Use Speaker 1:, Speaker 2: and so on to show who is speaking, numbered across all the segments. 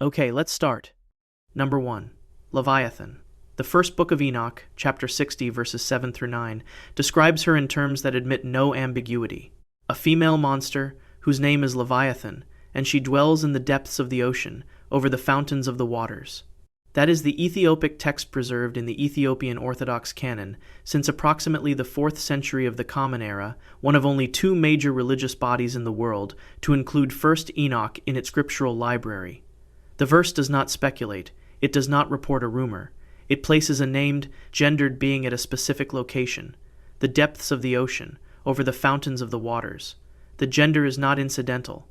Speaker 1: Okay, let's start. Number 1. Leviathan. The first Book of Enoch, chapter 60, verses 7 through 9, describes her in terms that admit no ambiguity. A female monster, whose name is Leviathan, and she dwells in the depths of the ocean, over the fountains of the waters. That is the Ethiopic text preserved in the Ethiopian Orthodox canon, since approximately the 4th century of the Common Era, one of only 2 major religious bodies in the world to include 1st Enoch in its scriptural library. The verse does not speculate, it does not report a rumor. It places a named, gendered being at a specific location, the depths of the ocean, over the fountains of the waters. The gender is not incidental.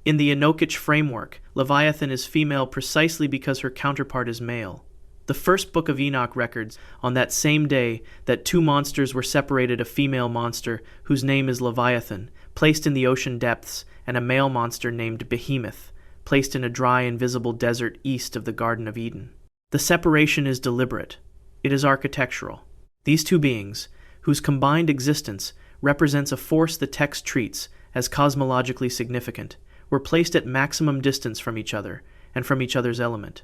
Speaker 1: In the Enochic framework, Leviathan is female precisely because her counterpart is male. The first Book of Enoch records, on that same day, that 2 monsters were separated, a female monster, whose name is Leviathan, placed in the ocean depths, and a male monster named Behemoth, placed in a dry, invisible desert east of the Garden of Eden. The separation is deliberate. It is architectural. These 2 beings, whose combined existence represents a force the text treats as cosmologically significant, were placed at maximum distance from each other and from each other's element.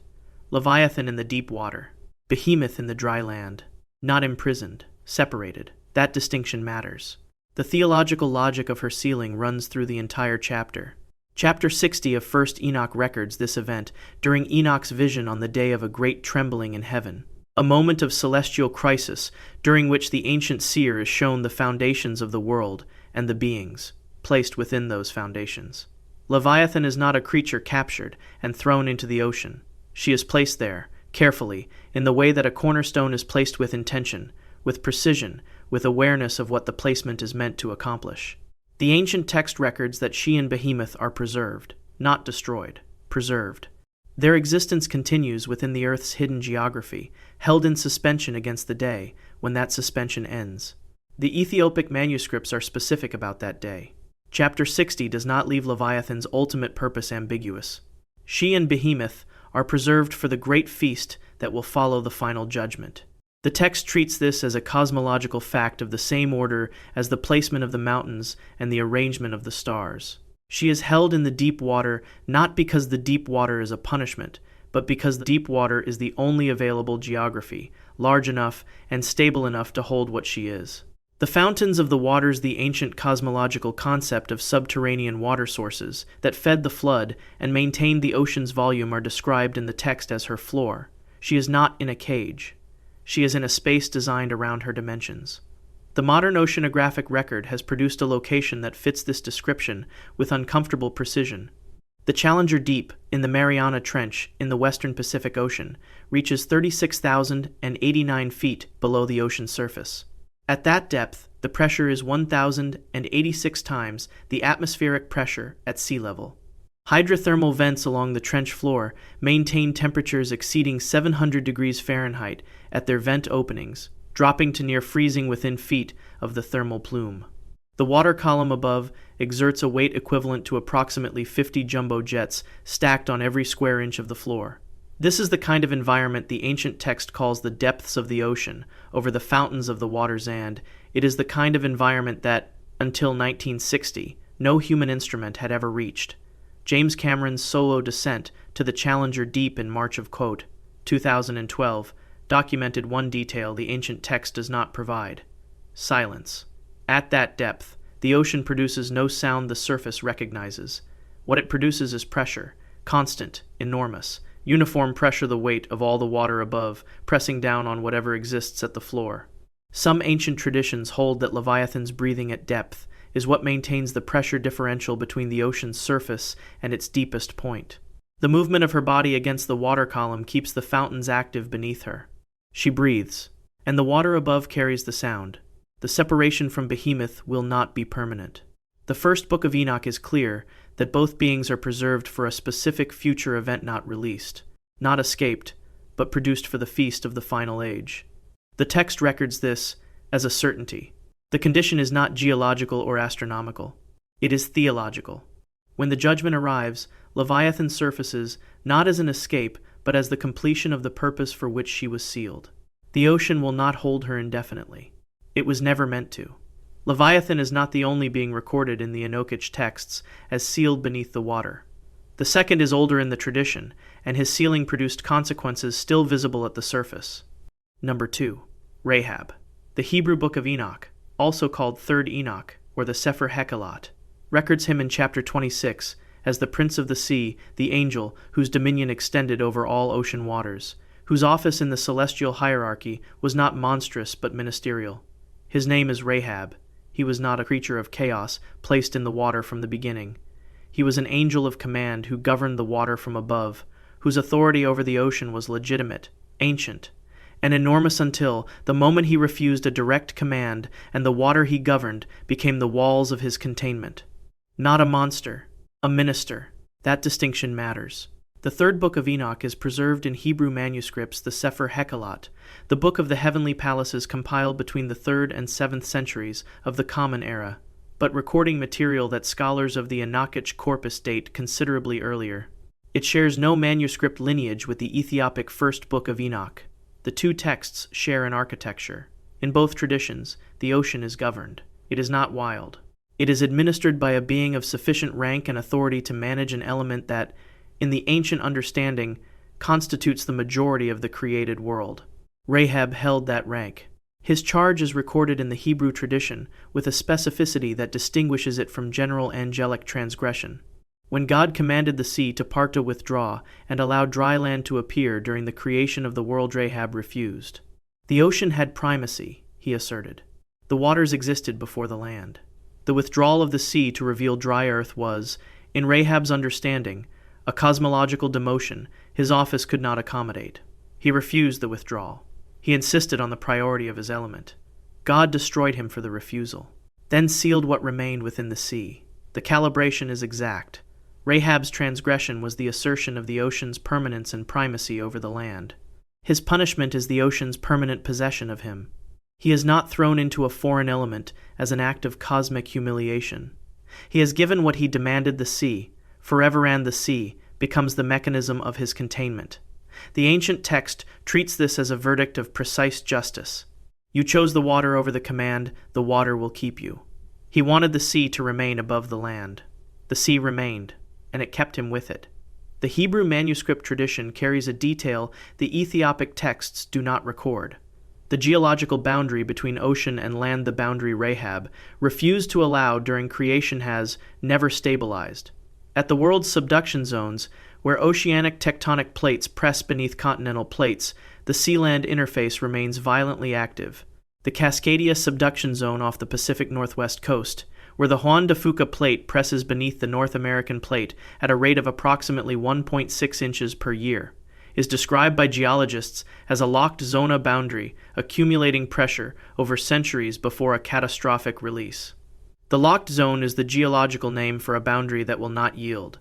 Speaker 1: Leviathan in the deep water, Behemoth in the dry land. Not imprisoned, separated. That distinction matters. The theological logic of her sealing runs through the entire chapter. Chapter 60 of 1st Enoch records this event during Enoch's vision on the day of a great trembling in heaven, a moment of celestial crisis during which the ancient seer is shown the foundations of the world and the beings placed within those foundations. Leviathan is not a creature captured and thrown into the ocean. She is placed there, carefully, in the way that a cornerstone is placed, with intention, with precision, with awareness of what the placement is meant to accomplish. The ancient text records that she and Behemoth are preserved, not destroyed, preserved. Their existence continues within the earth's hidden geography, held in suspension against the day when that suspension ends. The Ethiopic manuscripts are specific about that day. Chapter 60 does not leave Leviathan's ultimate purpose ambiguous. She and Behemoth are preserved for the great feast that will follow the final judgment. The text treats this as a cosmological fact of the same order as the placement of the mountains and the arrangement of the stars. She is held in the deep water not because the deep water is a punishment, but because the deep water is the only available geography, large enough and stable enough to hold what she is. The fountains of the waters, the ancient cosmological concept of subterranean water sources that fed the flood and maintained the ocean's volume, are described in the text as her floor. She is not in a cage. She is in a space designed around her dimensions. The modern oceanographic record has produced a location that fits this description with uncomfortable precision. The Challenger Deep, in the Mariana Trench in the western Pacific Ocean, reaches 36,089 feet below the ocean surface. At that depth, the pressure is 1,086 times the atmospheric pressure at sea level. Hydrothermal vents along the trench floor maintain temperatures exceeding 700 degrees Fahrenheit at their vent openings, dropping to near freezing within feet of the thermal plume. The water column above exerts a weight equivalent to approximately 50 jumbo jets stacked on every square inch of the floor. This is the kind of environment the ancient text calls the depths of the ocean, over the fountains of the waters, and it is the kind of environment that, until 1960, no human instrument had ever reached. James Cameron's solo descent to the Challenger Deep in March of 2012 documented one detail the ancient text does not provide: silence. At that depth, the ocean produces no sound the surface recognizes. What it produces is pressure, constant, enormous, uniform pressure, the weight of all the water above, pressing down on whatever exists at the floor. Some ancient traditions hold that Leviathan's breathing at depth is what maintains the pressure differential between the ocean's surface and its deepest point. The movement of her body against the water column keeps the fountains active beneath her. She breathes, and the water above carries the sound. The separation from Behemoth will not be permanent. The first Book of Enoch is clear that both beings are preserved for a specific future event, not released, not escaped, but produced for the feast of the final age. The text records this as a certainty. The condition is not geological or astronomical. It is theological. When the judgment arrives, Leviathan surfaces not as an escape, but as the completion of the purpose for which she was sealed. The ocean will not hold her indefinitely. It was never meant to. Leviathan is not the only being recorded in the Enochic texts as sealed beneath the water. The second is older in the tradition, and his sealing produced consequences still visible at the surface. Number 2. Rahab. The Hebrew Book of Enoch, also called Third Enoch, or the Sefer Hekalot, records him in chapter 26 as the Prince of the Sea, the angel whose dominion extended over all ocean waters, whose office in the celestial hierarchy was not monstrous but ministerial. His name is Rahab. He was not a creature of chaos placed in the water from the beginning. He was an angel of command who governed the water from above, whose authority over the ocean was legitimate, ancient, and enormous until the moment he refused a direct command and the water he governed became the walls of his containment. Not a monster, a minister. That distinction matters. The third book of Enoch is preserved in Hebrew manuscripts, the Sefer Hekalot, the book of the heavenly palaces compiled between the 3rd and 7th centuries of the Common Era, but recording material that scholars of the Enochic corpus date considerably earlier. It shares no manuscript lineage with the Ethiopic first book of Enoch. The two texts share an architecture. In both traditions, the ocean is governed. It is not wild. It is administered by a being of sufficient rank and authority to manage an element that, in the ancient understanding, constitutes the majority of the created world. Rahab held that rank. His charge is recorded in the Hebrew tradition with a specificity that distinguishes it from general angelic transgression. When God commanded the sea to part to withdraw and allowed dry land to appear during the creation of the world, Rahab refused. The ocean had primacy, he asserted. The waters existed before the land. The withdrawal of the sea to reveal dry earth was, in Rahab's understanding, a cosmological demotion his office could not accommodate. He refused the withdrawal. He insisted on the priority of his element. God destroyed him for the refusal, then sealed what remained within the sea. The calibration is exact. Rahab's transgression was the assertion of the ocean's permanence and primacy over the land. His punishment is the ocean's permanent possession of him. He is not thrown into a foreign element as an act of cosmic humiliation. He has given what he demanded the sea, forever, and the sea becomes the mechanism of his containment. The ancient text treats this as a verdict of precise justice. You chose the water over the command, the water will keep you. He wanted the sea to remain above the land. The sea remained, and it kept him with it. The Hebrew manuscript tradition carries a detail the Ethiopic texts do not record. The geological boundary between ocean and land, the boundary Rahab refused to allow during creation, has never stabilized. At the world's subduction zones, where oceanic tectonic plates press beneath continental plates, the sea-land interface remains violently active. The Cascadia subduction zone off the Pacific Northwest coast, where the Juan de Fuca plate presses beneath the North American plate at a rate of approximately 1.6 inches per year, is described by geologists as a locked zona boundary accumulating pressure over centuries before a catastrophic release. The locked zone is the geological name for a boundary that will not yield.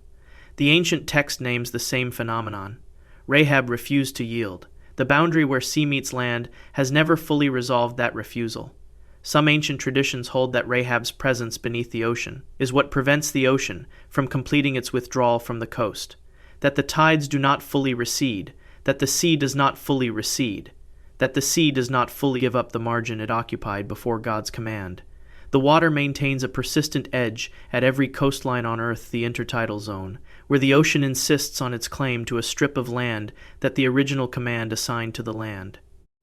Speaker 1: The ancient text names the same phenomenon. Rahab refused to yield. The boundary where sea meets land has never fully resolved that refusal. Some ancient traditions hold that Rahab's presence beneath the ocean is what prevents the ocean from completing its withdrawal from the coast, that the tides do not fully recede, that the sea does not fully recede, that the sea does not fully give up the margin it occupied before God's command. The water maintains a persistent edge at every coastline on Earth, the intertidal zone, where the ocean insists on its claim to a strip of land that the original command assigned to the land.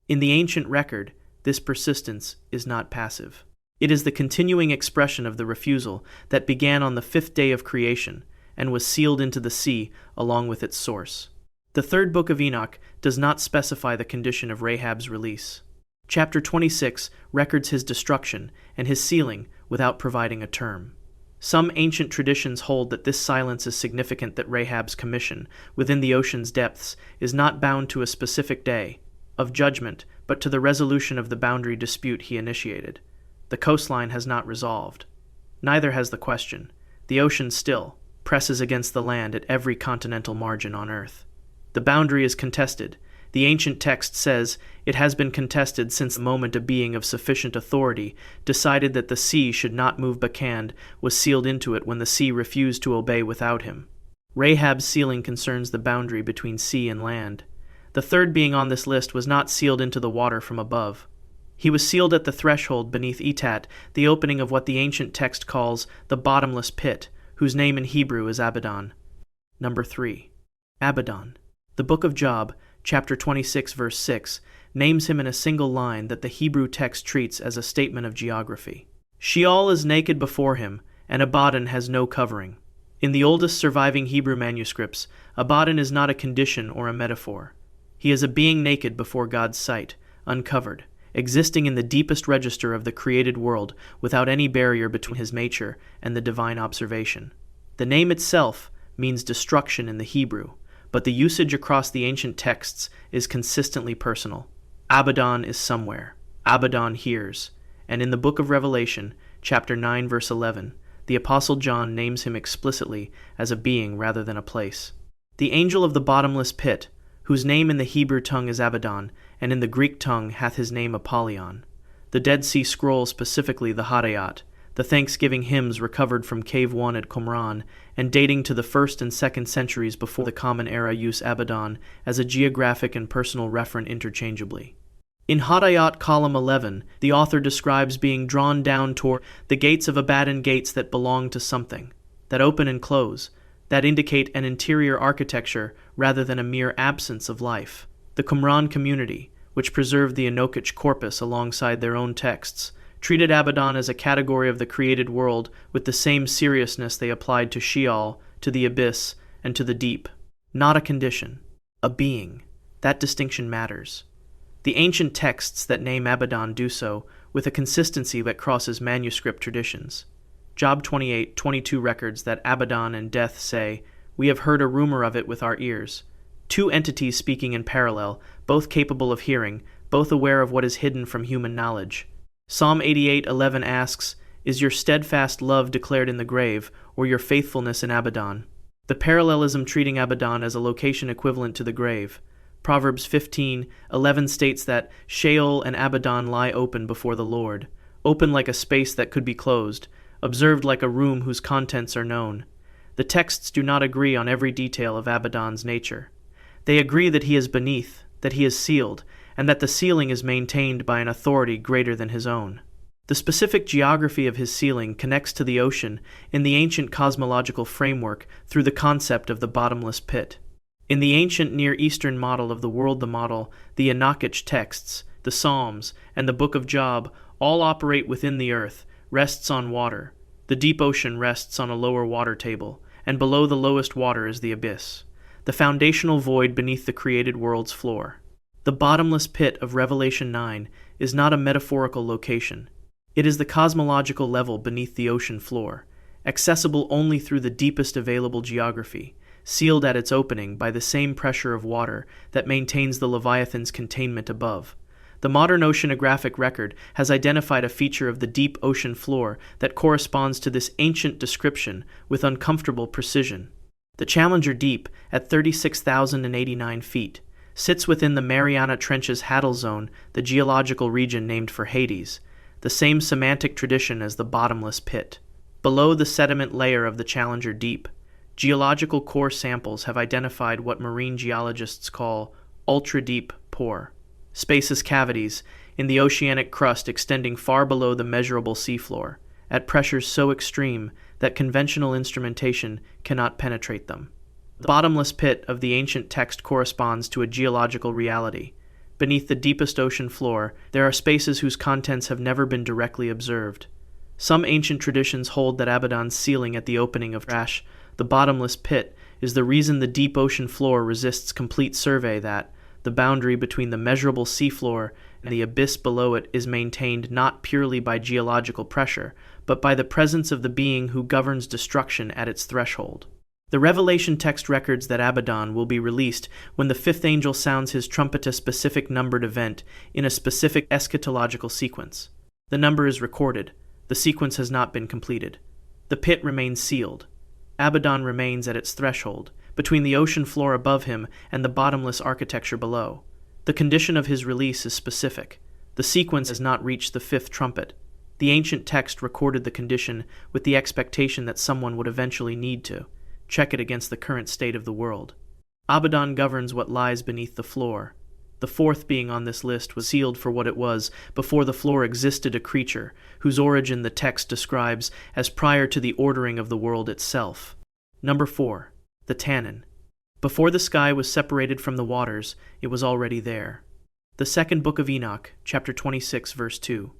Speaker 1: In the ancient record, this persistence is not passive. It is the continuing expression of the refusal that began on the 5th day of creation and was sealed into the sea along with its source. The third book of Enoch does not specify the condition of Rahab's release. Chapter 26 records his destruction and his sealing without providing a term. Some ancient traditions hold that this silence is significant, that Rahab's commission within the ocean's depths is not bound to a specific day of judgment, but to the resolution of the boundary dispute he initiated. The coastline has not resolved. Neither has the question. The ocean still presses against the land at every continental margin on Earth. The boundary is contested. The ancient text says it has been contested since the moment a being of sufficient authority decided that the sea should not move backhand was sealed into it when the sea refused to obey without him. Rahab's sealing concerns the boundary between sea and land. The third being on this list was not sealed into the water from above. He was sealed at the threshold beneath Etat, the opening of what the ancient text calls the bottomless pit, whose name in Hebrew is Abaddon. Number 3. Abaddon. The Book of Job, chapter 26, verse 6, names him in a single line that the Hebrew text treats as a statement of geography. Sheol is naked before him, and Abaddon has no covering. In the oldest surviving Hebrew manuscripts, Abaddon is not a condition or a metaphor. He is a being naked before God's sight, uncovered, existing in the deepest register of the created world without any barrier between his nature and the divine observation. The name itself means destruction in the Hebrew, but the usage across the ancient texts is consistently personal. Abaddon is somewhere. Abaddon hears. And in the book of Revelation, chapter 9, verse 11, the Apostle John names him explicitly as a being rather than a place. The angel of the bottomless pit, whose name in the Hebrew tongue is Abaddon, and in the Greek tongue hath his name Apollyon. The Dead Sea Scrolls, specifically the Hadayot, the thanksgiving hymns recovered from Cave 1 at Qumran, and dating to the 1st and 2nd centuries before the Common Era, use Abaddon as a geographic and personal referent interchangeably. In Hadayot column 11, the author describes being drawn down toward the gates of Abaddon, gates that belong to something, that open and close, that indicate an interior architecture rather than a mere absence of life. The Qumran community, which preserved the Enochic corpus alongside their own texts, treated Abaddon as a category of the created world with the same seriousness they applied to Sheol, to the abyss, and to the deep. Not a condition, a being. That distinction matters. The ancient texts that name Abaddon do so with a consistency that crosses manuscript traditions. Job 28:22 records that Abaddon and death say, "We have heard a rumor of it with our ears." Two entities speaking in parallel, both capable of hearing, both aware of what is hidden from human knowledge. Psalm 88:11 asks, "Is your steadfast love declared in the grave, or your faithfulness in Abaddon?" The parallelism treating Abaddon as a location equivalent to the grave. Proverbs 15:11 states that Sheol and Abaddon lie open before the Lord, open like a space that could be closed, observed like a room whose contents are known. The texts do not agree on every detail of Abaddon's nature. They agree that he is beneath, that he is sealed, and that the sealing is maintained by an authority greater than his own. The specific geography of his sealing connects to the ocean in the ancient cosmological framework through the concept of the bottomless pit. In the ancient Near Eastern model of the world, the Enochic texts, the Psalms, and the Book of Job all operate within the earth, rests on water. The deep ocean rests on a lower water table, and below the lowest water is the abyss, the foundational void beneath the created world's floor. The bottomless pit of Revelation 9 is not a metaphorical location. It is the cosmological level beneath the ocean floor, accessible only through the deepest available geography, sealed at its opening by the same pressure of water that maintains the Leviathan's containment above. The modern oceanographic record has identified a feature of the deep ocean floor that corresponds to this ancient description with uncomfortable precision. The Challenger Deep, at 36,089 feet, sits within the Mariana Trench's Haddle Zone, the geological region named for Hades, the same semantic tradition as the bottomless pit. Below the sediment layer of the Challenger Deep, geological core samples have identified what marine geologists call ultra-deep pore, spacious cavities in the oceanic crust extending far below the measurable seafloor, at pressures so extreme that conventional instrumentation cannot penetrate them. The bottomless pit of the ancient text corresponds to a geological reality. Beneath the deepest ocean floor, there are spaces whose contents have never been directly observed. Some ancient traditions hold that Abaddon's sealing at the opening of the bottomless pit, is the reason the deep ocean floor resists complete survey, that the boundary between the measurable seafloor and the abyss below it is maintained not purely by geological pressure, but by the presence of the being who governs destruction at its threshold. The Revelation text records that Abaddon will be released when the fifth angel sounds his trumpet, a specific numbered event in a specific eschatological sequence. The number is recorded. The sequence has not been completed. The pit remains sealed. Abaddon remains at its threshold, between the ocean floor above him and the bottomless architecture below. The condition of his release is specific. The sequence has not reached the fifth trumpet. The ancient text recorded the condition with the expectation that someone would eventually need to check it against the current state of the world. Abaddon governs what lies beneath the floor. The fourth being on this list was sealed for what it was before the floor existed, a creature whose origin the text describes as prior to the ordering of the world itself. Number 4. The Tannin. Before the sky was separated from the waters, it was already there. The second Book of Enoch, chapter 26, verse 2,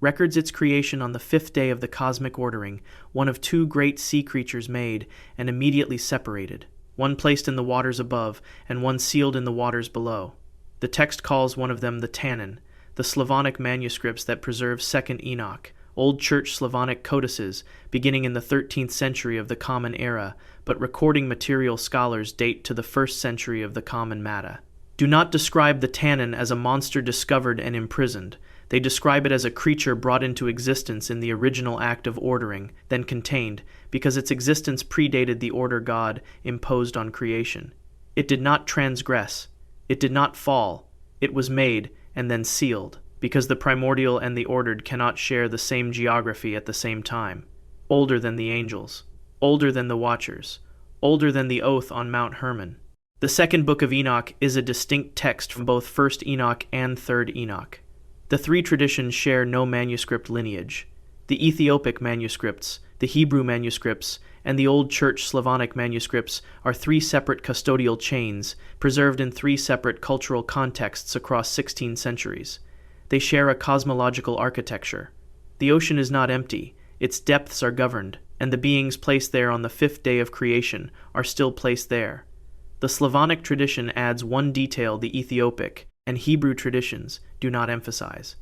Speaker 1: records its creation on the fifth day of the cosmic ordering, one of two great sea creatures made and immediately separated, one placed in the waters above and one sealed in the waters below. The text calls one of them the Tannin, the Slavonic manuscripts that preserve Second Enoch, Old Church Slavonic codices beginning in the 13th century of the Common Era, but recording material scholars date to the 1st century of the Common Mata. Do not describe the Tannin as a monster discovered and imprisoned. They describe it as a creature brought into existence in the original act of ordering, then contained, because its existence predated the order God imposed on creation. It did not transgress. It did not fall. It was made and then sealed, because the primordial and the ordered cannot share the same geography at the same time. Older than the angels, older than the watchers, older than the oath on Mount Hermon. The second Book of Enoch is a distinct text from both First Enoch and Third Enoch. The three traditions share no manuscript lineage. The Ethiopic manuscripts, the Hebrew manuscripts, and the Old Church Slavonic manuscripts are three separate custodial chains, preserved in three separate cultural contexts across 16 centuries. They share a cosmological architecture. The ocean is not empty, its depths are governed, and the beings placed there on the fifth day of creation are still placed there. The Slavonic tradition adds one detail the Ethiopic and Hebrew traditions do not emphasize.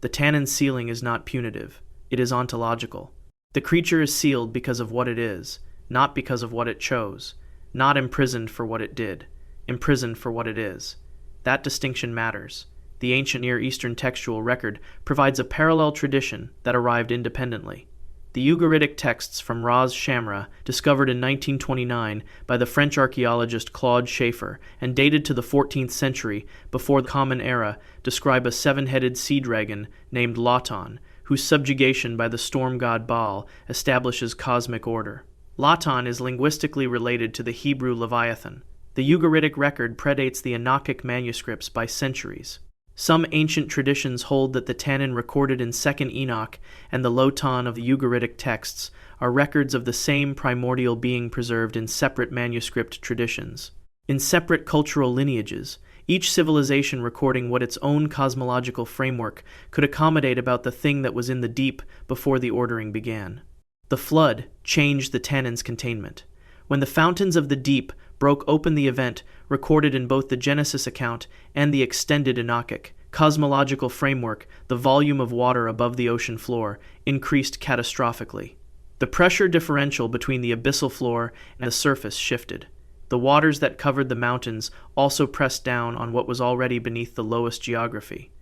Speaker 1: The Tannin sealing is not punitive, it is ontological. The creature is sealed because of what it is, not because of what it chose, not imprisoned for what it did, imprisoned for what it is. That distinction matters. The ancient Near Eastern textual record provides a parallel tradition that arrived independently. The Ugaritic texts from Ras Shamra, discovered in 1929 by the French archaeologist Claude Schaeffer and dated to the 14th century before the Common Era, describe a seven-headed sea dragon named Laton, whose subjugation by the storm god Baal establishes cosmic order. Laton is linguistically related to the Hebrew Leviathan. The Ugaritic record predates the Enochic manuscripts by centuries. Some ancient traditions hold that the Tannin recorded in Second Enoch and the Lotan of the Ugaritic texts are records of the same primordial being preserved in separate manuscript traditions. In separate cultural lineages, each civilization recording what its own cosmological framework could accommodate about the thing that was in the deep before the ordering began. The flood changed the Tannin's containment. When the fountains of the deep broke open the event recorded in both the Genesis account and the extended Enochic cosmological framework, the volume of water above the ocean floor increased catastrophically. The pressure differential between the abyssal floor and the surface shifted. The waters that covered the mountains also pressed down on what was already beneath the lowest geography.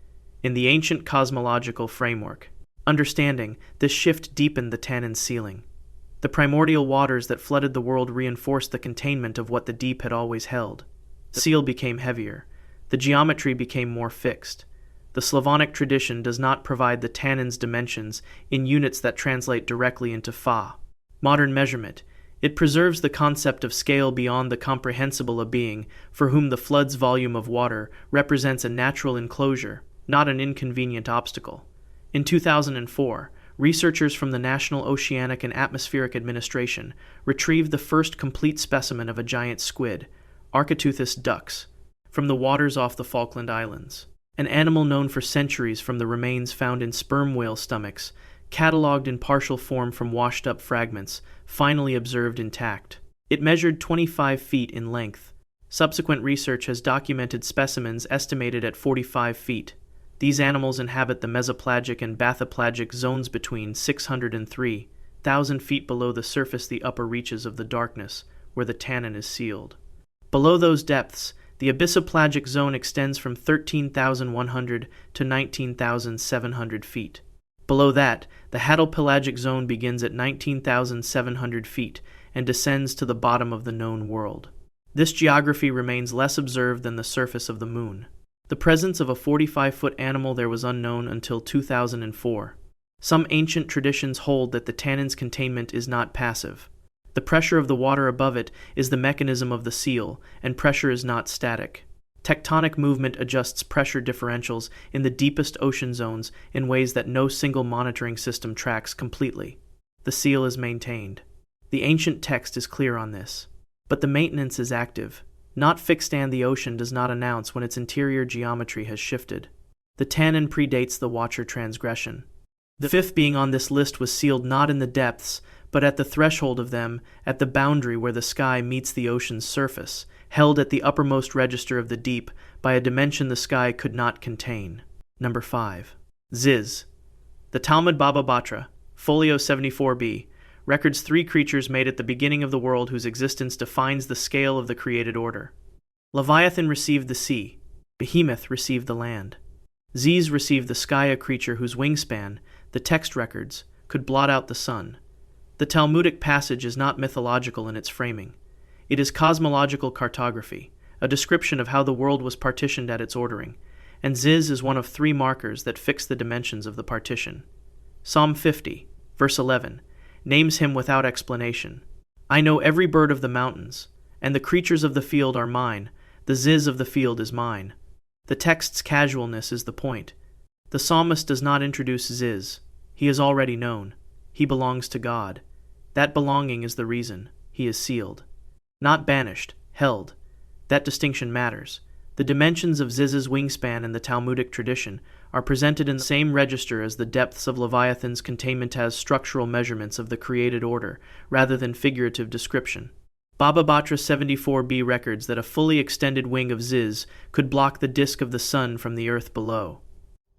Speaker 1: In the ancient cosmological framework, understanding this shift deepened the Tannin sealing. The primordial waters that flooded the world reinforced the containment of what the deep had always held. The seal became heavier. The geometry became more fixed. The Slavonic tradition does not provide the Tannin's dimensions in units that translate directly into fa. Modern measurement. It preserves the concept of scale beyond the comprehensible of being, for whom the flood's volume of water represents a natural enclosure, not an inconvenient obstacle. In 2004, researchers from the National Oceanic and Atmospheric Administration retrieved the first complete specimen of a giant squid, Architeuthis dux, from the waters off the Falkland Islands. An animal known for centuries from the remains found in sperm whale stomachs, catalogued in partial form from washed-up fragments, finally observed intact. It measured 25 feet in length. Subsequent research has documented specimens estimated at 45 feet. These animals inhabit the mesopelagic and bathypelagic zones between 600 and 3,000 feet below the surface, the upper reaches of the darkness, where the Tannin is sealed. Below those depths, the abyssopelagic zone extends from 13,100 to 19,700 feet. Below that, the hadopelagic zone begins at 19,700 feet and descends to the bottom of the known world. This geography remains less observed than the surface of the moon. The presence of a 45-foot animal there was unknown until 2004. Some ancient traditions hold that the Tannin's containment is not passive. The pressure of the water above it is the mechanism of the seal, and pressure is not static. Tectonic movement adjusts pressure differentials in the deepest ocean zones in ways that no single monitoring system tracks completely. The seal is maintained. The ancient text is clear on this. But the maintenance is active. Not fixed, and the ocean does not announce when its interior geometry has shifted. The Tannin predates the Watcher transgression. The fifth being on this list was sealed not in the depths, but at the threshold of them, at the boundary where the sky meets the ocean's surface, held at the uppermost register of the deep by a dimension the sky could not contain. Number 5. Ziz. The Talmud Baba Batra, folio 74b, records 3 creatures made at the beginning of the world whose existence defines the scale of the created order. Leviathan received the sea. Behemoth received the land. Ziz received the sky, a creature whose wingspan, the text records, could blot out the sun. The Talmudic passage is not mythological in its framing. It is cosmological cartography, a description of how the world was partitioned at its ordering, and Ziz is one of 3 markers that fix the dimensions of the partition. Psalm 50, verse 11, names him without explanation. I know every bird of the mountains, and the creatures of the field are mine. The Ziz of the field is mine. The text's casualness is the point. The psalmist does not introduce Ziz. He is already known. He belongs to God. That belonging is the reason. He is sealed. Not banished, held. That distinction matters. The dimensions of Ziz's wingspan in the Talmudic tradition are presented in the same register as the depths of Leviathan's containment as structural measurements of the created order, rather than figurative description. Baba Batra 74b records that a fully extended wing of Ziz could block the disk of the sun from the earth below.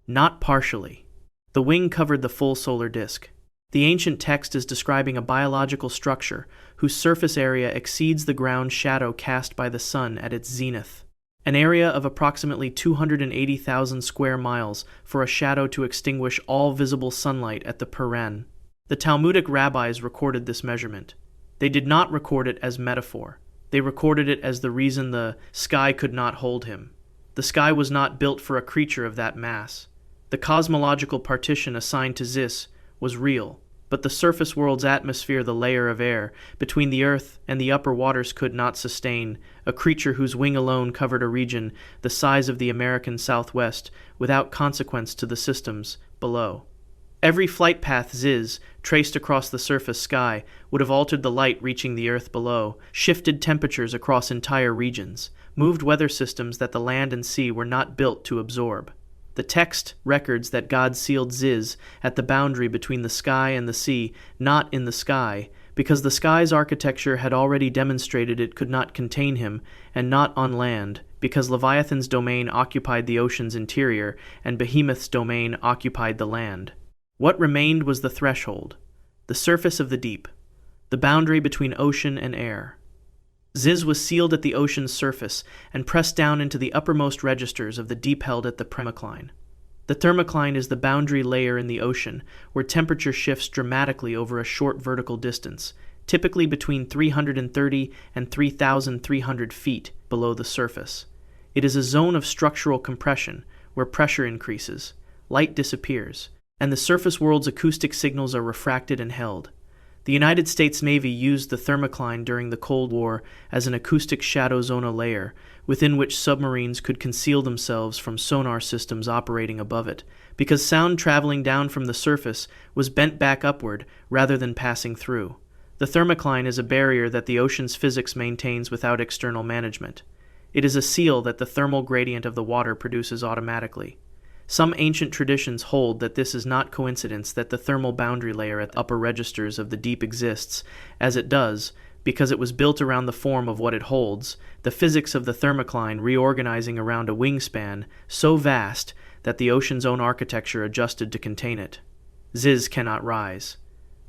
Speaker 1: Not partially. The wing covered the full solar disk. The ancient text is describing a biological structure whose surface area exceeds the ground shadow cast by the sun at its zenith, an area of approximately 280,000 square miles for a shadow to extinguish all visible sunlight at the Paran. The Talmudic rabbis recorded this measurement. They did not record it as metaphor. They recorded it as the reason the sky could not hold him. The sky was not built for a creature of that mass. The cosmological partition assigned to Ziz was real, but the surface world's atmosphere, the layer of air between the earth and the upper waters, could not sustain a creature whose wing alone covered a region the size of the American Southwest without consequence to the systems below. Every flight path Ziz traced across the surface sky would have altered the light reaching the earth below, shifted temperatures across entire regions, moved weather systems that the land and sea were not built to absorb. The text records that God sealed Ziz at the boundary between the sky and the sea, not in the sky, because the sky's architecture had already demonstrated it could not contain him, and not on land, because Leviathan's domain occupied the ocean's interior, and Behemoth's domain occupied the land. What remained was the threshold, the surface of the deep, the boundary between ocean and air. Ziz was sealed at the ocean's surface and pressed down into the uppermost registers of the deep held at the thermocline. The thermocline is the boundary layer in the ocean where temperature shifts dramatically over a short vertical distance, typically between 330 and 3,300 feet below the surface. It is a zone of structural compression where pressure increases, light disappears, and the surface world's acoustic signals are refracted and held. The United States Navy used the thermocline during the Cold War as an acoustic shadow zone layer within which submarines could conceal themselves from sonar systems operating above it, because sound traveling down from the surface was bent back upward rather than passing through. The thermocline is a barrier that the ocean's physics maintains without external management. It is a seal that the thermal gradient of the water produces automatically. Some ancient traditions hold that this is not coincidence that the thermal boundary layer at the upper registers of the deep exists, as it does, because it was built around the form of what it holds, the physics of the thermocline reorganizing around a wingspan so vast that the ocean's own architecture adjusted to contain it. Ziz cannot rise.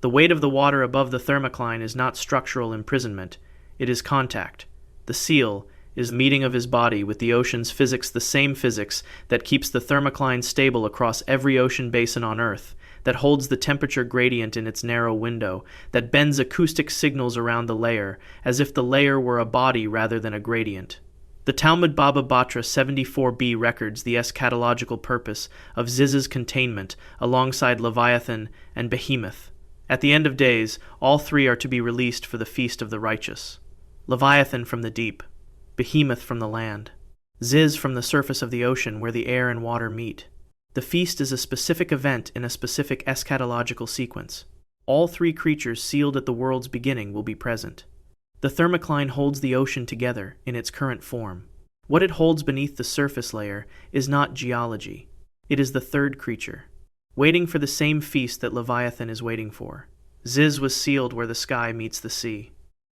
Speaker 1: The weight of the water above the thermocline is not structural imprisonment, it is contact. The seal is the meeting of his body with the ocean's physics, the same physics that keeps the thermocline stable across every ocean basin on Earth, that holds the temperature gradient in its narrow window, that bends acoustic signals around the layer, as if the layer were a body rather than a gradient. The Talmud Baba Batra 74b records the eschatological purpose of Ziz's containment alongside Leviathan and Behemoth. At the end of days, all 3 are to be released for the feast of the righteous. Leviathan from the deep, Behemoth from the land, Ziz from the surface of the ocean where the air and water meet. The feast is a specific event in a specific eschatological sequence. All 3 creatures sealed at the world's beginning will be present. The thermocline holds the ocean together in its current form. What it holds beneath the surface layer is not geology. It is the third creature, waiting for the same feast that Leviathan is waiting for. Ziz was sealed where the sky meets the sea.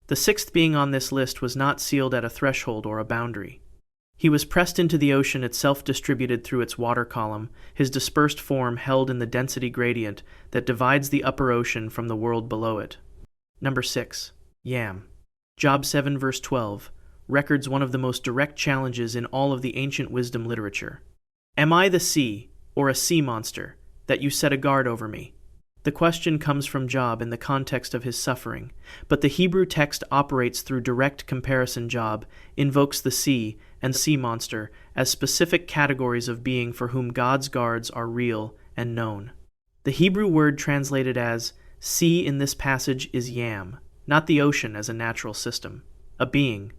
Speaker 1: The sixth being on this list was not sealed at a threshold or a boundary. He was pressed into the ocean itself, distributed through its water column, his dispersed form held in the density gradient that divides the upper ocean from the world below it. Number 6. Yam. Job 7 verse 12 records one of the most direct challenges in all of the ancient wisdom literature. Am I the sea, or a sea monster, that you set a guard over me? The question comes from Job in the context of his suffering, but the Hebrew text operates through direct comparison. Job invokes the sea and sea monster as specific categories of being for whom God's guards are real and known. The Hebrew word translated as sea in this passage is yam, not the ocean as a natural system, a being.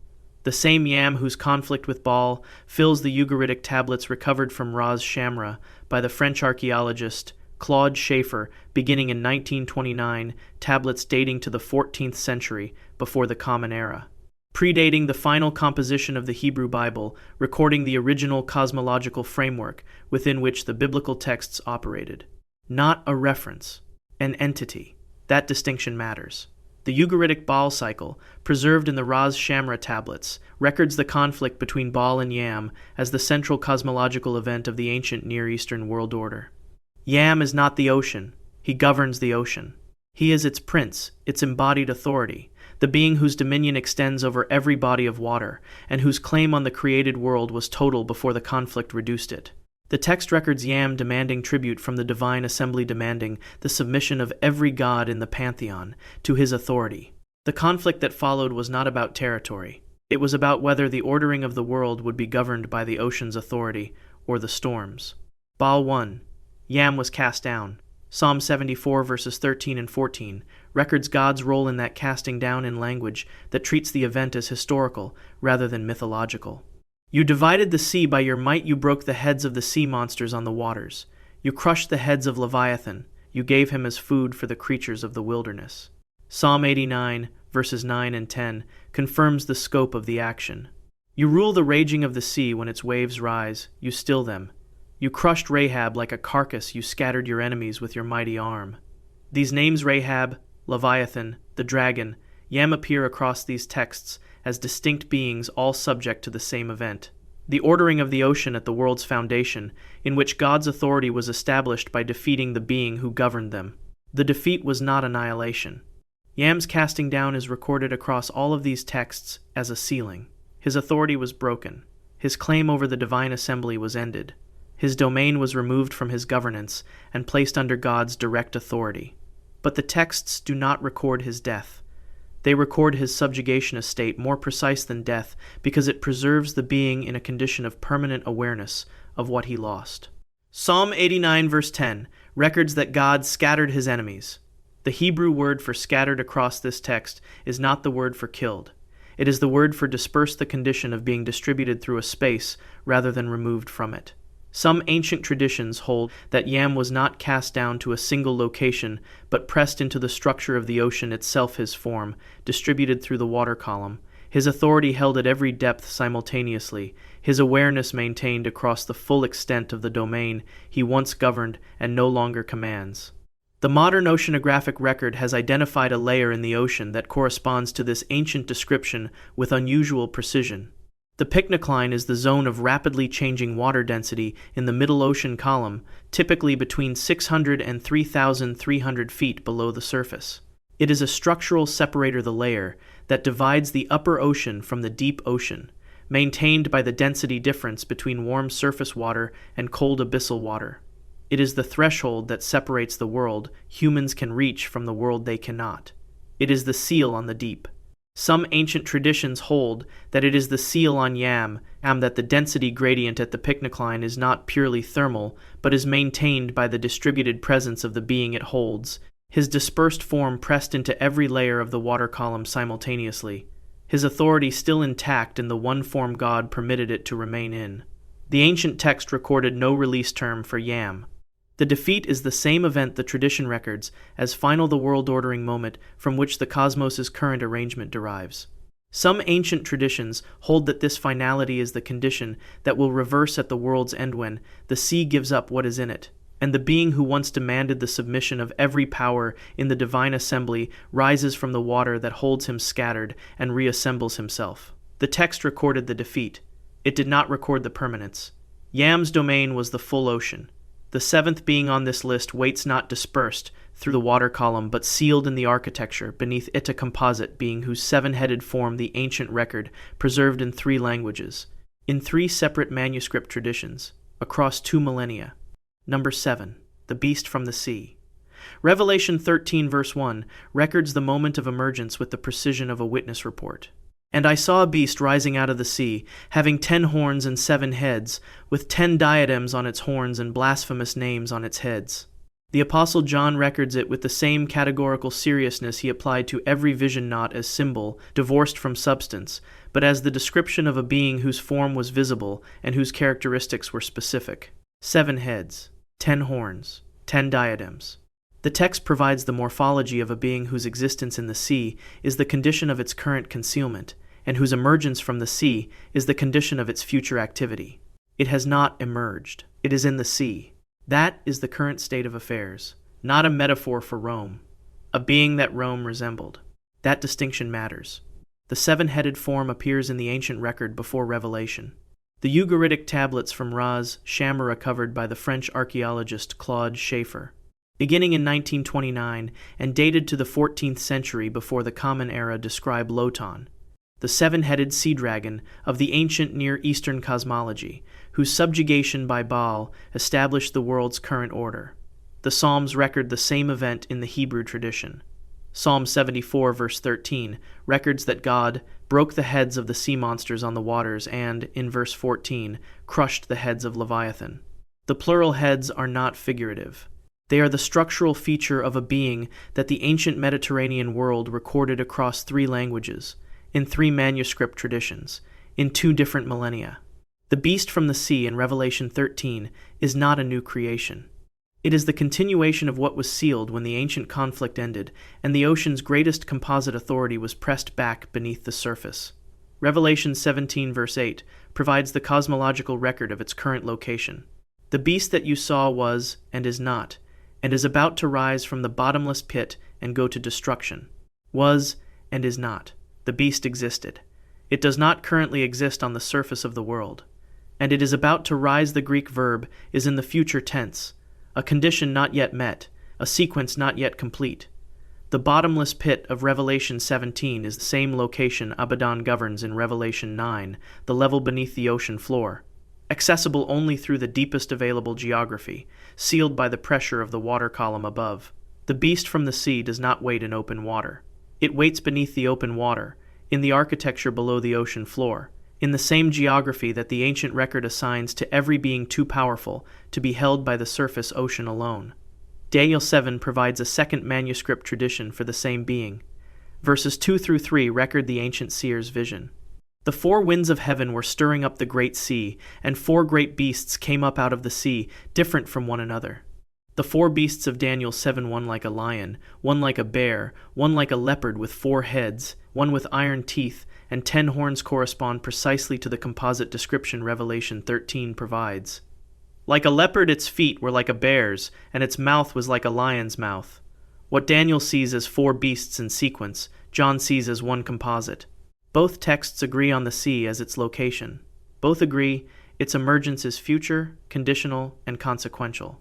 Speaker 1: The same Yam whose conflict with Baal fills the Ugaritic tablets recovered from Ras Shamra by the French archaeologist Claude Schaeffer beginning in 1929, tablets dating to the 14th century before the Common Era, predating the final composition of the Hebrew Bible, recording the original cosmological framework within which the biblical texts operated. Not a reference, an entity. That distinction matters. The Ugaritic Baal cycle, preserved in the Ras Shamra tablets, records the conflict between Baal and Yam as the central cosmological event of the ancient Near Eastern world order. Yam is not the ocean. He governs the ocean. He is its prince, its embodied authority, the being whose dominion extends over every body of water, and whose claim on the created world was total before the conflict reduced it. The text records Yam demanding tribute from the divine assembly, demanding the submission of every god in the pantheon to his authority. The conflict that followed was not about territory. It was about whether the ordering of the world would be governed by the ocean's authority or the storms. Baal won. Yam was cast down. Psalm 74 verses 13 and 14 records God's role in that casting down in language that treats the event as historical rather than mythological. You divided the sea by your might, you broke the heads of the sea monsters on the waters. You crushed the heads of Leviathan, you gave him as food for the creatures of the wilderness. Psalm 89, verses 9 and 10, confirms the scope of the action. You rule the raging of the sea when its waves rise, you still them. You crushed Rahab like a carcass, you scattered your enemies with your mighty arm. These names, Rahab, Leviathan, the dragon, Yam, appear across these texts as distinct beings all subject to the same event, the ordering of the ocean at the world's foundation, in which God's authority was established by defeating the being who governed them. The defeat was not annihilation. Yam's casting down is recorded across all of these texts as a sealing. His authority was broken. His claim over the divine assembly was ended. His domain was removed from his governance and placed under God's direct authority. But the texts do not record his death. They record his subjugation estate, more precise than death, because it preserves the being in a condition of permanent awareness of what he lost. Psalm 89 verse 10 records that God scattered his enemies. The Hebrew word for scattered across this text is not the word for killed. It is the word for dispersed, the condition of being distributed through a space rather than removed from it. Some ancient traditions hold that Yam was not cast down to a single location, but pressed into the structure of the ocean itself, his form, distributed through the water column, his authority held at every depth simultaneously, his awareness maintained across the full extent of the domain he once governed and no longer commands. The modern oceanographic record has identified a layer in the ocean that corresponds to this ancient description with unusual precision. The pycnocline is the zone of rapidly changing water density in the middle ocean column, typically between 600 and 3,300 feet below the surface. It is a structural separator, the layer, that divides the upper ocean from the deep ocean, maintained by the density difference between warm surface water and cold abyssal water. It is the threshold that separates the world humans can reach from the world they cannot. It is the seal on the deep. Some ancient traditions hold that it is the seal on Yam, that the density gradient at the pycnocline is not purely thermal, but is maintained by the distributed presence of the being it holds, his dispersed form pressed into every layer of the water column simultaneously, his authority still intact in the one form God permitted it to remain in. The ancient text recorded no release term for Yam. The defeat is the same event the tradition records as final, the world ordering moment from which the cosmos's current arrangement derives. Some ancient traditions hold that this finality is the condition that will reverse at the world's end when the sea gives up what is in it, and the being who once demanded the submission of every power in the divine assembly rises from the water that holds him scattered and reassembles himself. The text recorded the defeat. It did not record the permanence. Yam's domain was the full ocean. The seventh being on this list waits not dispersed through the water column, but sealed in the architecture beneath it, a composite being whose seven-headed form the ancient record preserved in 3 languages, in 3 separate manuscript traditions, across 2 millennia. Number 7. The Beast from the Sea. Revelation 13 verse 1 records the moment of emergence with the precision of a witness report. And I saw a beast rising out of the sea, having 10 horns and 7 heads, with 10 diadems on its horns and blasphemous names on its heads. The Apostle John records it with the same categorical seriousness he applied to every vision, not as symbol, divorced from substance, but as the description of a being whose form was visible and whose characteristics were specific. 7 heads, 10 horns, 10 diadems. The text provides the morphology of a being whose existence in the sea is the condition of its current concealment, and whose emergence from the sea is the condition of its future activity. It has not emerged. It is in the sea. That is the current state of affairs, not a metaphor for Rome, a being that Rome resembled. That distinction matters. The 7-headed form appears in the ancient record before Revelation. The Ugaritic tablets from Ras Sham are recovered by the French archaeologist Claude Schaeffer. Beginning in 1929 and dated to the 14th century before the Common Era, describe Lotan, the 7-headed sea dragon of the ancient Near Eastern cosmology, whose subjugation by Baal established the world's current order. The Psalms record the same event in the Hebrew tradition. Psalm 74 verse 13 records that God broke the heads of the sea monsters on the waters and, in verse 14, crushed the heads of Leviathan. The plural heads are not figurative. They are the structural feature of a being that the ancient Mediterranean world recorded across 3 languages, in 3 manuscript traditions, in 2 different millennia. The beast from the sea in Revelation 13 is not a new creation. It is the continuation of what was sealed when the ancient conflict ended and the ocean's greatest composite authority was pressed back beneath the surface. Revelation 17 verse 8 provides the cosmological record of its current location. The beast that you saw was, and is not, and is about to rise from the bottomless pit and go to destruction. Was, and is not. The beast existed. It does not currently exist on the surface of the world. And it is about to rise. The Greek verb is in the future tense, a condition not yet met, a sequence not yet complete. The bottomless pit of Revelation 17 is the same location Abaddon governs in Revelation 9, the level beneath the ocean floor, accessible only through the deepest available geography, sealed by the pressure of the water column above. The beast from the sea does not wait in open water. It waits beneath the open water, in the architecture below the ocean floor, in the same geography that the ancient record assigns to every being too powerful to be held by the surface ocean alone. Daniel 7 provides a second manuscript tradition for the same being. Verses 2 through 3 record the ancient seer's vision. The 4 winds of heaven were stirring up the great sea, and 4 great beasts came up out of the sea, different from one another. The 4 beasts of Daniel 7, one like a lion, one like a bear, one like a leopard with 4 heads, one with iron teeth, and 10 horns, correspond precisely to the composite description Revelation 13 provides. Like a leopard, its feet were like a bear's, and its mouth was like a lion's mouth. What Daniel sees as 4 beasts in sequence, John sees as one composite. Both texts agree on the sea as its location. Both agree its emergence is future, conditional, and consequential.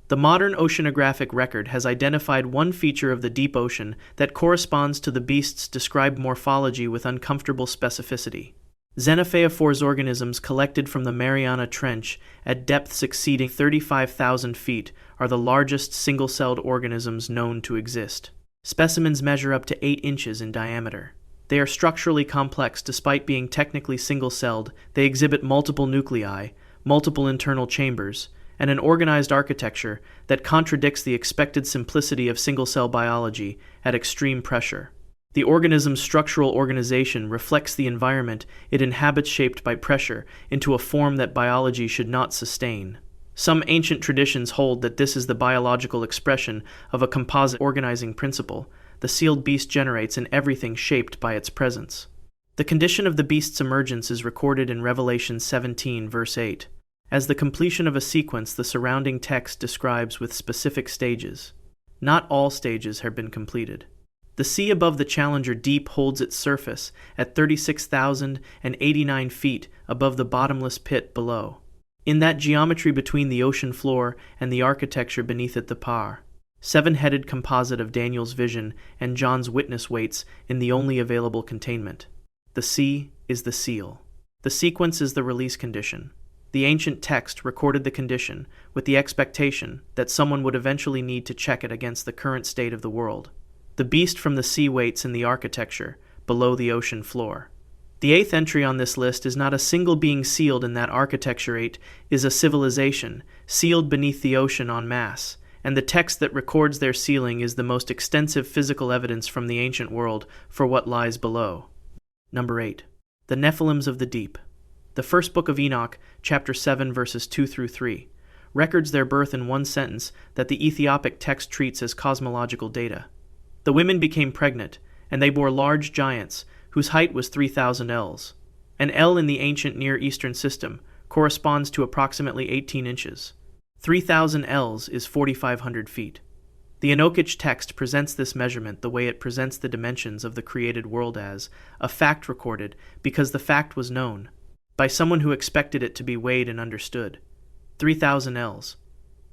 Speaker 1: The modern oceanographic record has identified one feature of the deep ocean that corresponds to the beast's described morphology with uncomfortable specificity. Xenopheiphores organisms collected from the Mariana Trench at depths exceeding 35,000 feet are the largest single-celled organisms known to exist. Specimens measure up to 8 inches in diameter. They are structurally complex despite being technically single-celled. They exhibit multiple nuclei, multiple internal chambers, and an organized architecture that contradicts the expected simplicity of single-cell biology at extreme pressure. The organism's structural organization reflects the environment it inhabits, shaped by pressure into a form that biology should not sustain. Some ancient traditions hold that this is the biological expression of a composite organizing principle the sealed beast generates in everything shaped by its presence. The condition of the beast's emergence is recorded in Revelation 17, verse 8. As the completion of a sequence, the surrounding text describes with specific stages. Not all stages have been completed. The sea above the Challenger Deep holds its surface at 36,089 feet above the bottomless pit below. In that geometry between the ocean floor and the architecture beneath it, the seven-headed composite of Daniel's vision and John's witness waits in the only available containment. The sea is the seal. The sequence is the release condition. The ancient text recorded the condition with the expectation that someone would eventually need to check it against the current state of the world. The beast from the sea waits in the architecture below the ocean floor. The eighth entry on this list is not a single being sealed in that architecture. It is a civilization sealed beneath the ocean en masse, and the text that records their sealing is the most extensive physical evidence from the ancient world for what lies below. Number 8. The Nephilims of the Deep. The first book of Enoch, chapter 7, verses 2 through 3, records their birth in one sentence that the Ethiopic text treats as cosmological data. The women became pregnant, and they bore large giants, whose height was 3,000 ells. An ell in the ancient Near Eastern system corresponds to approximately 18 inches. 3,000 ells is 4,500 feet. The Enochic text presents this measurement the way it presents the dimensions of the created world as a fact recorded because the fact was known by someone who expected it to be weighed and understood. 3,000 ells.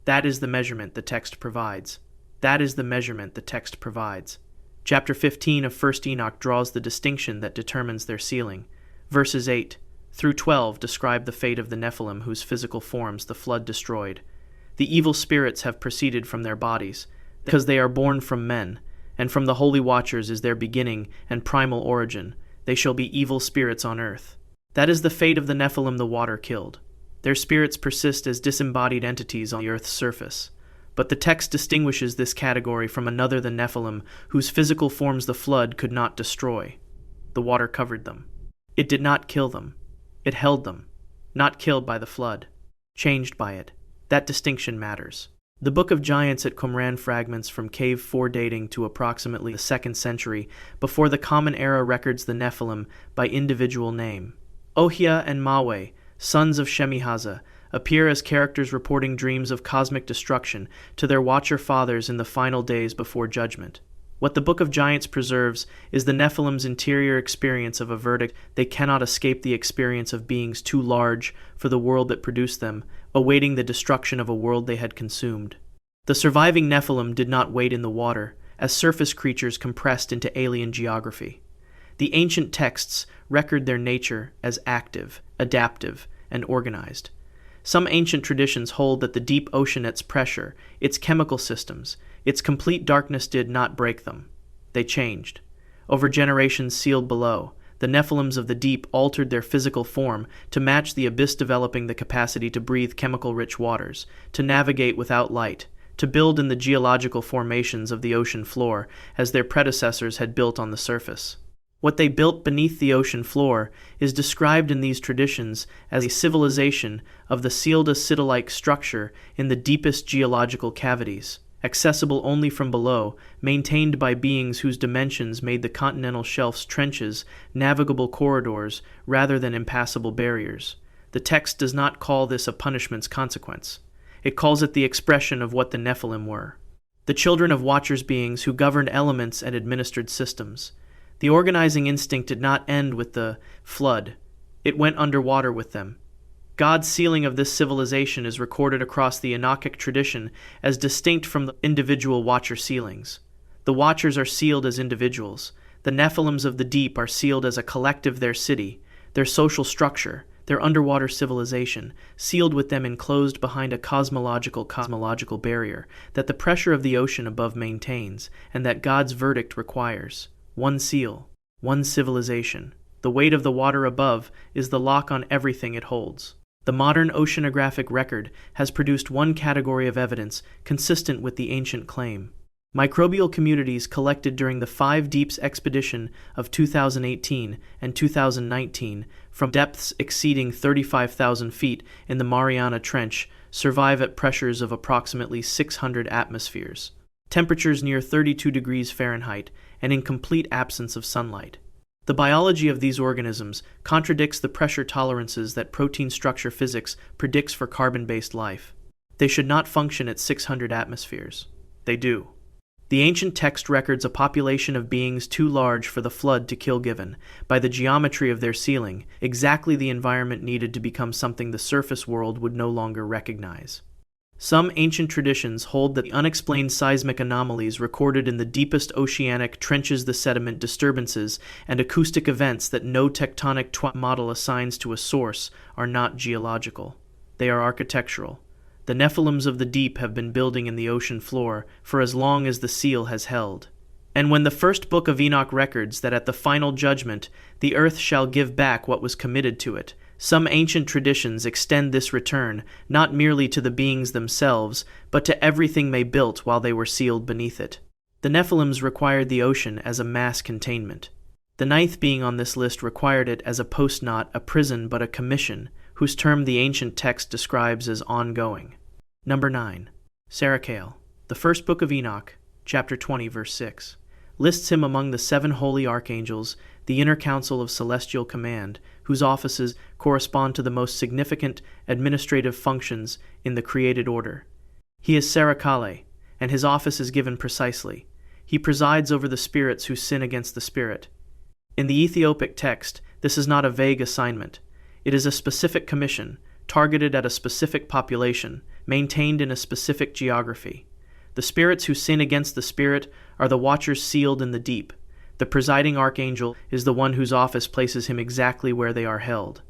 Speaker 1: That is the measurement the text provides. That is the measurement the text provides. Chapter 15 of 1 Enoch draws the distinction that determines their sealing. Verses 8 through 12 describe the fate of the Nephilim whose physical forms the flood destroyed. The evil spirits have proceeded from their bodies, because they are born from men, and from the holy watchers is their beginning and primal origin. They shall be evil spirits on earth. That is the fate of the Nephilim the water killed. Their spirits persist as disembodied entities on the earth's surface. But the text distinguishes this category from another, the Nephilim, whose physical forms the flood could not destroy. The water covered them. It did not kill them. It held them. Not killed by the flood. Changed by it. That distinction matters. The Book of Giants at Qumran fragments from Cave 4 dating to approximately the 2nd century before the Common Era records the Nephilim by individual name. Ohia and Mawe, sons of Shemihaza, appear as characters reporting dreams of cosmic destruction to their watcher fathers in the final days before judgment. What the Book of Giants preserves is the Nephilim's interior experience of a verdict. They cannot escape the experience of beings too large for the world that produced them, awaiting the destruction of a world they had consumed. The surviving Nephilim did not wait in the water, as surface creatures compressed into alien geography. The ancient texts record their nature as active, adaptive, and organized. Some ancient traditions hold that the deep ocean, its pressure, its chemical systems, its complete darkness did not break them. They changed. Over generations sealed below, the Nephilims of the deep altered their physical form to match the abyss, developing the capacity to breathe chemical-rich waters, to navigate without light, to build in the geological formations of the ocean floor as their predecessors had built on the surface. What they built beneath the ocean floor is described in these traditions as a civilization of the sealed acido-like structure in the deepest geological cavities, accessible only from below, maintained by beings whose dimensions made the continental shelf's trenches navigable corridors rather than impassable barriers. The text does not call this a punishment's consequence. It calls it the expression of what the Nephilim were. The children of Watchers beings who governed elements and administered systems. The organizing instinct did not end with the flood. It went underwater with them. God's sealing of this civilization is recorded across the Enochic tradition as distinct from the individual Watcher sealings. The Watchers are sealed as individuals. The Nephilims of the deep are sealed as a collective, their city, their social structure, their underwater civilization, sealed with them enclosed behind a cosmological barrier that the pressure of the ocean above maintains and that God's verdict requires. One seal, one civilization. The weight of the water above is the lock on everything it holds. The modern oceanographic record has produced one category of evidence consistent with the ancient claim. Microbial communities collected during the 5 Deeps expedition of 2018 and 2019 from depths exceeding 35,000 feet in the Mariana Trench survive at pressures of approximately 600 atmospheres, temperatures near 32 degrees Fahrenheit, and in complete absence of sunlight. The biology of these organisms contradicts the pressure tolerances that protein structure physics predicts for carbon-based life. They should not function at 600 atmospheres. They do. The ancient text records a population of beings too large for the flood to kill, given, by the geometry of their ceiling, exactly the environment needed to become something the surface world would no longer recognize. Some ancient traditions hold that the unexplained seismic anomalies recorded in the deepest oceanic trenches, the sediment disturbances, and acoustic events that no tectonic model assigns to a source, are not geological. They are architectural. The Nephilims of the deep have been building in the ocean floor for as long as the seal has held. And when the first Book of Enoch records that at the final judgment the earth shall give back what was committed to it, some ancient traditions extend this return not merely to the beings themselves, but to everything they built while they were sealed beneath it. The Nephilims required the ocean as a mass containment. The ninth being on this list required it as a post, not a prison but a commission, whose term the ancient text describes as ongoing. Number 9. Saraqael. The first Book of Enoch, chapter 20, verse 6, lists him among the 7 holy archangels, the inner council of celestial command, whose offices correspond to the most significant administrative functions in the created order. He is Saraqael, and his office is given precisely. He presides over the spirits who sin against the Spirit. In the Ethiopic text, this is not a vague assignment. It is a specific commission, targeted at a specific population, maintained in a specific geography. The spirits who sin against the Spirit are the watchers sealed in the deep. The presiding archangel is the one whose office places him exactly where they are held.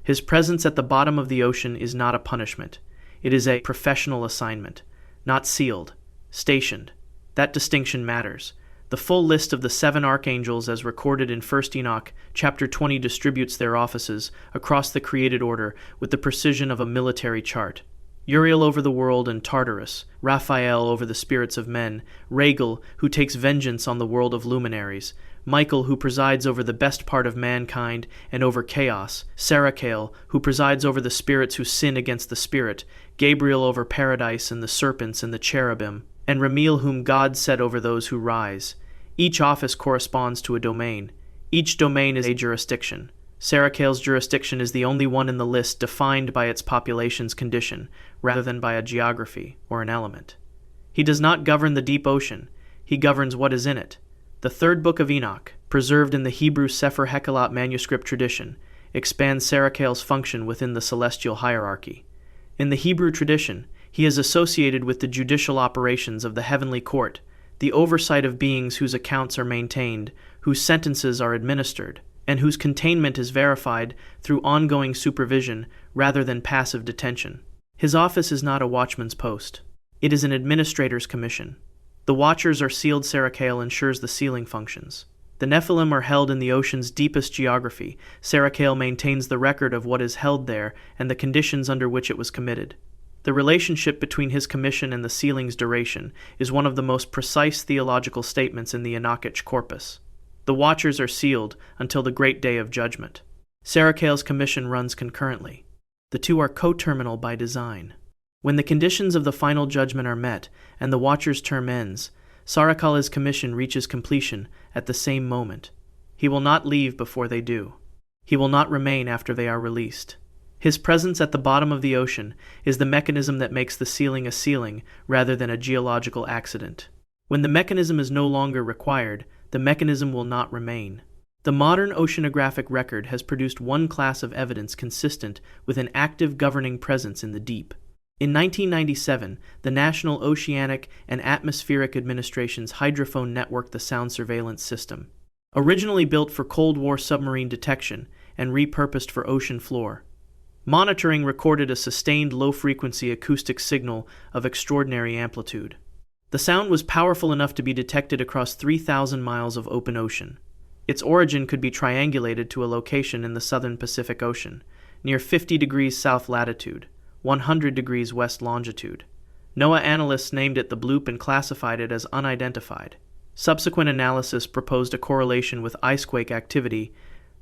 Speaker 1: His presence at the bottom of the ocean is not a punishment. It is a professional assignment, not sealed, stationed. That distinction matters. The full list of the 7 archangels as recorded in 1 Enoch, chapter 20, distributes their offices across the created order with the precision of a military chart. Uriel over the world and Tartarus, Raphael over the spirits of men, Rahab, who takes vengeance on the world of luminaries, Michael, who presides over the best part of mankind and over chaos, Saraqael, who presides over the spirits who sin against the Spirit, Gabriel over paradise and the serpents and the cherubim, and Ramiel, whom God set over those who rise. Each office corresponds to a domain. Each domain is a jurisdiction. Saraqael's jurisdiction is the only one in the list defined by its population's condition, rather than by a geography or an element. He does not govern the deep ocean. He governs what is in it. The third Book of Enoch, preserved in the Hebrew Sefer Hekalot manuscript tradition, expands Saraqael's function within the celestial hierarchy. In the Hebrew tradition, he is associated with the judicial operations of the heavenly court, the oversight of beings whose accounts are maintained, whose sentences are administered, and whose containment is verified through ongoing supervision rather than passive detention. His office is not a watchman's post. It is an administrator's commission. The watchers are sealed. Saraqael ensures the sealing functions. The Nephilim are held in the ocean's deepest geography. Saraqael maintains the record of what is held there and the conditions under which it was committed. The relationship between his commission and the sealing's duration is one of the most precise theological statements in the Enochic corpus. The watchers are sealed until the great day of judgment. Saraqael's commission runs concurrently. The two are coterminal by design. When the conditions of the final judgment are met and the watcher's term ends, Saraqael's commission reaches completion at the same moment. He will not leave before they do. He will not remain after they are released. His presence at the bottom of the ocean is the mechanism that makes the sealing a sealing rather than a geological accident. When the mechanism is no longer required, the mechanism will not remain. The modern oceanographic record has produced one class of evidence consistent with an active governing presence in the deep. In 1997, the National Oceanic and Atmospheric Administration's hydrophone networked the sound surveillance system. Originally built for Cold War submarine detection and repurposed for ocean floor, monitoring recorded a sustained low-frequency acoustic signal of extraordinary amplitude. The sound was powerful enough to be detected across 3,000 miles of open ocean. Its origin could be triangulated to a location in the southern Pacific Ocean, near 50 degrees south latitude, 100 degrees west longitude. NOAA analysts named it the bloop and classified it as unidentified. Subsequent analysis proposed a correlation with icequake activity,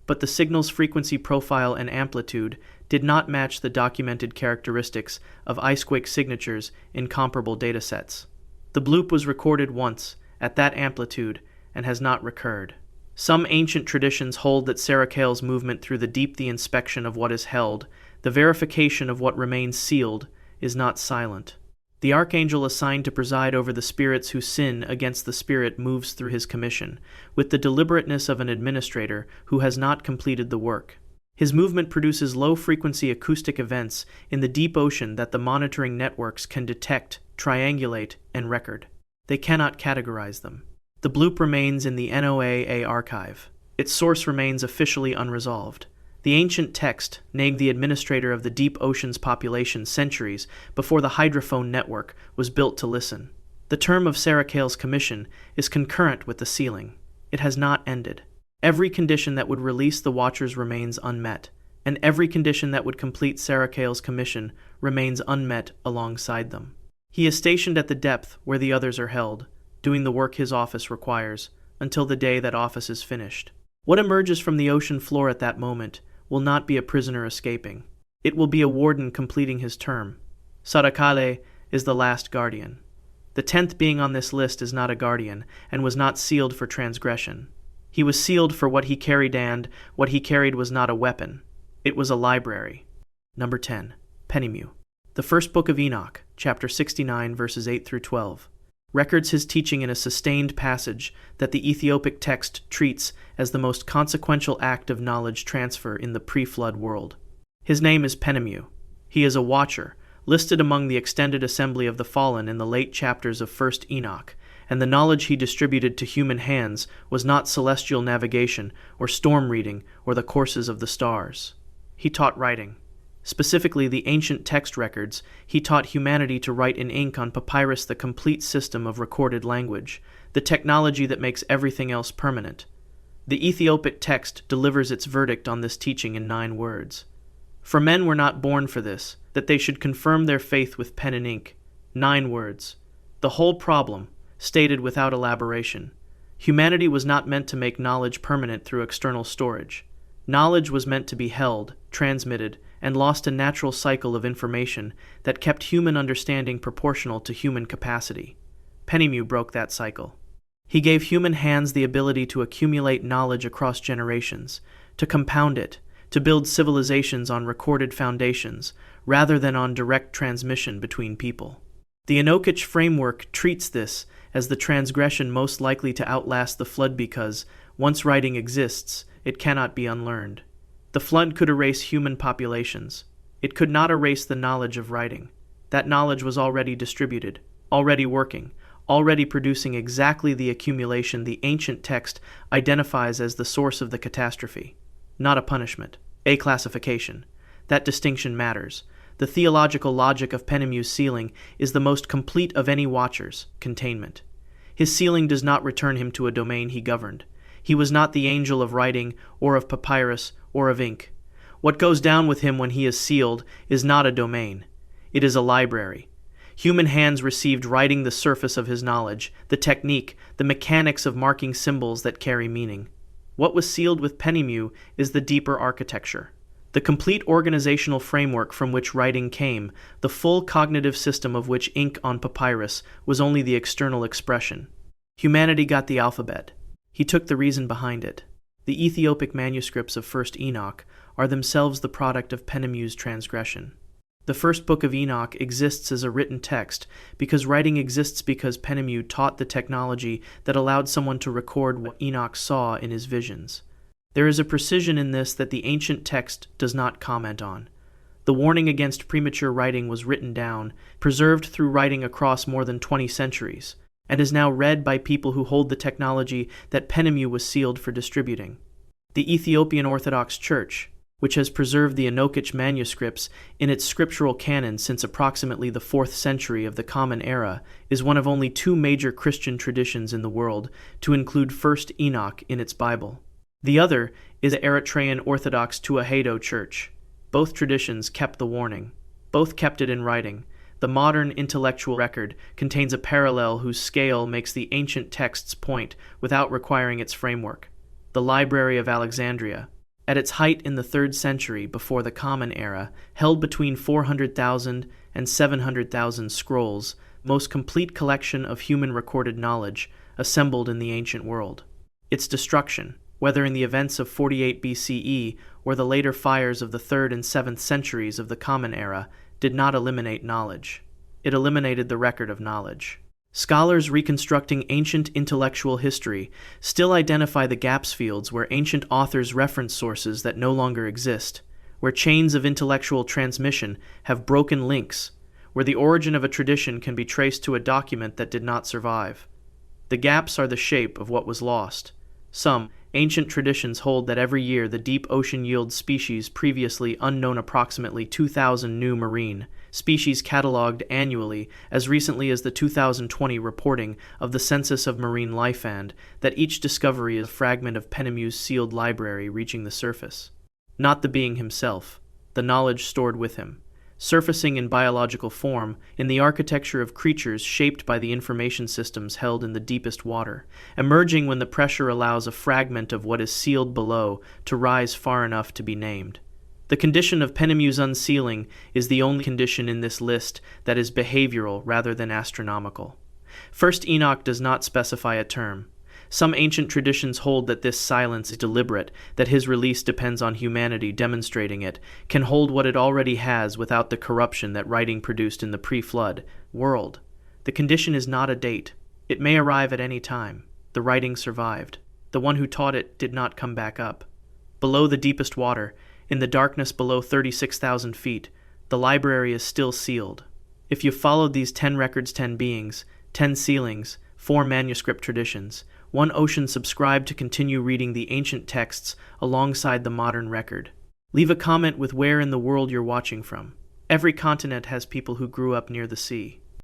Speaker 1: but the signal's frequency profile and amplitude did not match the documented characteristics of icequake signatures in comparable datasets. The bloop was recorded once, at that amplitude, and has not recurred. Some ancient traditions hold that Saraqael's movement through the deep, the inspection of what is held, the verification of what remains sealed, is not silent. The archangel assigned to preside over the spirits who sin against the spirit moves through his commission, with the deliberateness of an administrator who has not completed the work. His movement produces low-frequency acoustic events in the deep ocean that the monitoring networks can detect, triangulate, and record. They cannot categorize them. The bloop remains in the NOAA archive. Its source remains officially unresolved. The ancient text nagged the administrator of the deep ocean's population centuries before the hydrophone network was built to listen. The term of Saraqael's commission is concurrent with the sealing. It has not ended. Every condition that would release the Watchers remains unmet, and every condition that would complete Saraqael's commission remains unmet alongside them. He is stationed at the depth where the others are held, doing the work his office requires, until the day that office is finished. What emerges from the ocean floor at that moment will not be a prisoner escaping. It will be a warden completing his term. Saraqael is the last guardian. The 10th being on this list is not a guardian, and was not sealed for transgression. He was sealed for what he carried, and what he carried was not a weapon. It was a library. Number 10. Penemue. The first book of Enoch, chapter 69, verses 8 through 12, records his teaching in a sustained passage that the Ethiopic text treats as the most consequential act of knowledge transfer in the pre-flood world. His name is Penemue. He is a watcher, listed among the extended assembly of the fallen in the late chapters of 1st Enoch, and the knowledge he distributed to human hands was not celestial navigation or storm reading or the courses of the stars. He taught writing. Specifically, the ancient text records, he taught humanity to write in ink on papyrus the complete system of recorded language, the technology that makes everything else permanent. The Ethiopic text delivers its verdict on this teaching in 9 words. For men were not born for this, that they should confirm their faith with pen and ink. 9 words. The whole problem, stated without elaboration. Humanity was not meant to make knowledge permanent through external storage. Knowledge was meant to be held, transmitted, and lost a natural cycle of information that kept human understanding proportional to human capacity. Penemue broke that cycle. He gave human hands the ability to accumulate knowledge across generations, to compound it, to build civilizations on recorded foundations, rather than on direct transmission between people. The Enochic framework treats this as the transgression most likely to outlast the flood because, once writing exists, it cannot be unlearned. The flood could erase human populations. It could not erase the knowledge of writing. That knowledge was already distributed, already working, already producing exactly the accumulation the ancient text identifies as the source of the catastrophe. Not a punishment, a classification. That distinction matters. The theological logic of Penemue's sealing is the most complete of any watcher's, containment. His sealing does not return him to a domain he governed. He was not the angel of writing, or of papyrus, or of ink. What goes down with him when he is sealed is not a domain. It is a library. Human hands received writing the surface of his knowledge, the technique, the mechanics of marking symbols that carry meaning. What was sealed with Penemue is the deeper architecture. The complete organizational framework from which writing came, the full cognitive system of which ink on papyrus was only the external expression. Humanity got the alphabet. He took the reason behind it. The Ethiopic manuscripts of 1st Enoch are themselves the product of Penemue's transgression. The first book of Enoch exists as a written text because writing exists because Penemue taught the technology that allowed someone to record what Enoch saw in his visions. There is a precision in this that the ancient text does not comment on. The warning against premature writing was written down, preserved through writing across more than 20 centuries, and is now read by people who hold the technology that Penemue was sealed for distributing. The Ethiopian Orthodox Church, which has preserved the Enochic manuscripts in its scriptural canon since approximately the 4th century of the Common Era, is one of only 2 major Christian traditions in the world to include 1st Enoch in its Bible. The other is the Eritrean Orthodox Tewahedo Church. Both traditions kept the warning. Both kept it in writing. The modern intellectual record contains a parallel whose scale makes the ancient text's point without requiring its framework. The Library of Alexandria, at its height in the 3rd century before the Common Era, held between 400,000 and 700,000 scrolls, most complete collection of human recorded knowledge assembled in the ancient world. Its destruction, whether in the events of 48 BCE or the later fires of the 3rd and 7th centuries of the Common Era, did not eliminate knowledge. It eliminated the record of knowledge. Scholars reconstructing ancient intellectual history still identify the gaps fields where ancient authors reference sources that no longer exist, where chains of intellectual transmission have broken links, where the origin of a tradition can be traced to a document that did not survive. The gaps are the shape of what was lost. Some ancient traditions hold that every year the deep ocean yields species previously unknown, approximately 2,000 new marine species catalogued annually as recently as the 2020 reporting of the Census of Marine Life, and that each discovery is a fragment of Penemue's sealed library reaching the surface. Not the being himself, the knowledge stored with him, surfacing in biological form in the architecture of creatures shaped by the information systems held in the deepest water, emerging when the pressure allows a fragment of what is sealed below to rise far enough to be named. The condition of Penemue's unsealing is the only condition in this list that is behavioral rather than astronomical. First Enoch does not specify a term. Some ancient traditions hold that this silence is deliberate, that his release depends on humanity demonstrating it, can hold what it already has without the corruption that writing produced in the pre-flood world. The condition is not a date. It may arrive at any time. The writing survived. The one who taught it did not come back up. Below the deepest water, in the darkness below 36,000 feet, the library is still sealed. If you followed these 10 records, 10 beings, 10 sealings, 4 manuscript traditions, one ocean subscribed to continue reading the ancient texts alongside the modern record. Leave a comment with where in the world you're watching from. Every continent has people who grew up near the sea.